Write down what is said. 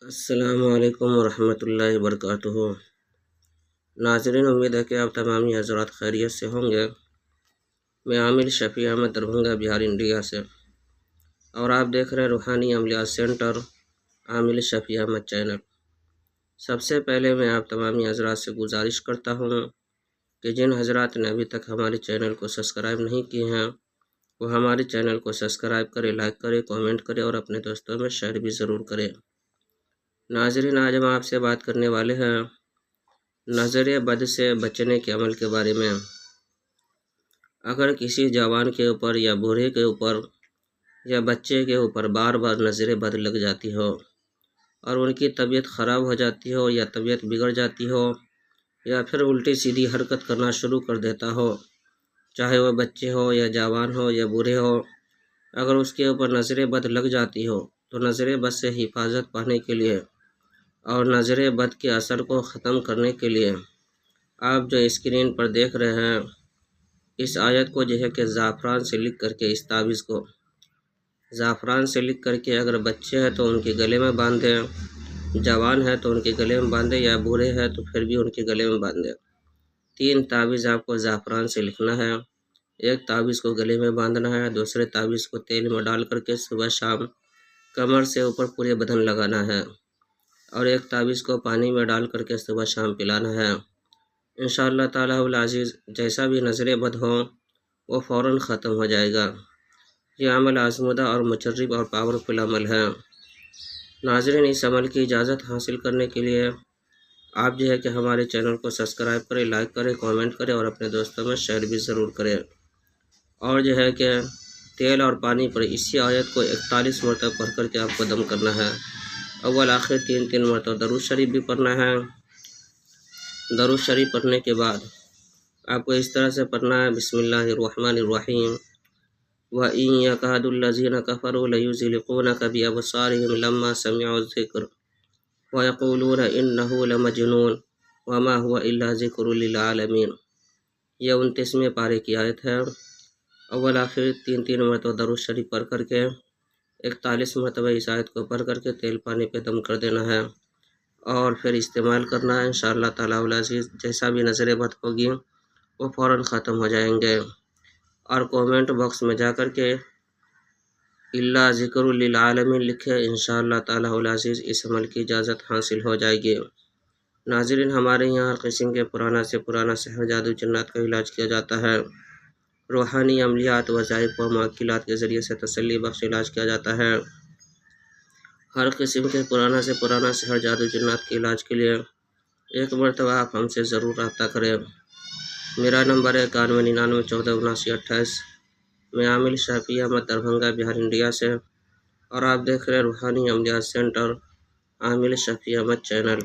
السلام علیکم ورحمۃ اللہ وبرکاتہ۔ ناظرین، امید ہے کہ آپ تمامی حضرات خیریت سے ہوں گے۔ میں عامل شفیع احمد دربھنگہ بہار انڈیا سے، اور آپ دیکھ رہے ہیں روحانی عملیات سینٹر عامل شفیع احمد چینل۔ سب سے پہلے میں آپ تمامی حضرات سے گزارش کرتا ہوں کہ جن حضرات نے ابھی تک ہمارے چینل کو سبسکرائب نہیں کیے ہیں وہ ہمارے چینل کو سبسکرائب کرے، لائک کرے، کامنٹ کرے اور اپنے دوستوں میں شیئر بھی ضرور کریں۔ ناظرین، آج ہم آپ سے بات کرنے والے ہیں نظر بد سے بچنے کے عمل کے بارے میں۔ اگر کسی جوان کے اوپر یا بوڑھے کے اوپر یا بچے کے اوپر بار بار نظر بد لگ جاتی ہو اور ان کی طبیعت خراب ہو جاتی ہو یا طبیعت بگڑ جاتی ہو یا پھر الٹی سیدھی حرکت کرنا شروع کر دیتا ہو، چاہے وہ بچے ہو یا جوان ہو یا بوڑھے ہو، اگر اس کے اوپر نظر بد لگ جاتی ہو تو نظر بد سے حفاظت پانے کے لیے اور نظر بد کے اثر کو ختم کرنے کے لیے آپ جو اسکرین پر دیکھ رہے ہیں اس آیت کو جو ہے کہ زعفران سے لکھ کر کے، اس تعویذ کو زعفران سے لکھ کر کے اگر بچے ہیں تو ان کے گلے میں باندھ دیں، جوان ہے تو ان کے گلے میں باندھے، یا بوڑھے ہیں تو پھر بھی ان کے گلے میں باندھے۔ 3 تعویذ آپ کو زعفران سے لکھنا ہے۔ ایک تعویذ کو گلے میں باندھنا ہے، دوسرے تعویذ کو تیل میں ڈال کر کے صبح شام کمر سے اوپر پورے بدن لگانا ہے، اور ایک تعویذ کو پانی میں ڈال کر کے صبح شام پلانا ہے۔ انشاءاللہ تعالیٰ العزیز جیسا بھی نظر بد ہو وہ فوراً ختم ہو جائے گا۔ یہ عمل آزمودہ اور مجرب اور پاورفل عمل ہے۔ ناظرین، اس عمل کی اجازت حاصل کرنے کے لیے آپ جو ہے کہ ہمارے چینل کو سبسکرائب کریں، لائک کریں، کامنٹ کریں اور اپنے دوستوں میں شیئر بھی ضرور کریں۔ اور جو ہے کہ تیل اور پانی پر اسی آیت کو 41 مرتبہ پڑھ کر کے آپ کو دم کرنا ہے۔ اول آخر 3 مرتبہ درود شریف بھی پڑھنا ہے۔ درود شریف پڑھنے کے بعد آپ کو اس طرح سے پڑھنا ہے: بسم اللہ الرحمن الرحیم، وَإِن يَكَادُ الَّذِينَ كَفَرُوا لَيُزْلِقُونَكَ بِأَبْصَارِهِمْ لَمَّا سَمِعُوا الذِّكْرَ وَيَقُولُونَ إِنَّهُ لَمَجْنُونٌ وَمَا هُوَ إِلَّا ذِكْرٌ لِّلْعَالَمِينَ۔ یہ 29ویں پارے کی آیت ہے۔ اول آخر 3 مرتبہ درود شریف پڑھ کر کے 41 مرتبہ اس آیت کو پڑھ کر کے تیل پانی پہ دم کر دینا ہے اور پھر استعمال کرنا ہے۔ انشاءاللہ تعالیٰ العزیز جیسا بھی نظر بد ہوگی وہ فوراً ختم ہو جائیں گے۔ اور کومنٹ باکس میں جا کر کے اللہ ذکر للعالمین لکھے، انشاءاللہ تعالیٰ العزیز اس عمل کی اجازت حاصل ہو جائے گی۔ ناظرین، ہمارے یہاں ہر قسم کے پرانا سے پرانا سحر، جادو، جنات کا علاج کیا جاتا ہے۔ روحانی عملیات، وظائف و معقلات کے ذریعے سے تسلی بخش علاج کیا جاتا ہے۔ ہر قسم کے پرانا سے پرانا سحر، جادو، جنات کے علاج کے لیے ایک مرتبہ آپ ہم سے ضرور رابطہ کریں۔ میرا نمبر ہے 9199147928۔ میں عامل شفیع احمد دربھنگہ بہار انڈیا سے، اور آپ دیکھ رہے ہیں روحانی عملیات سینٹر عامل شفیع احمد چینل۔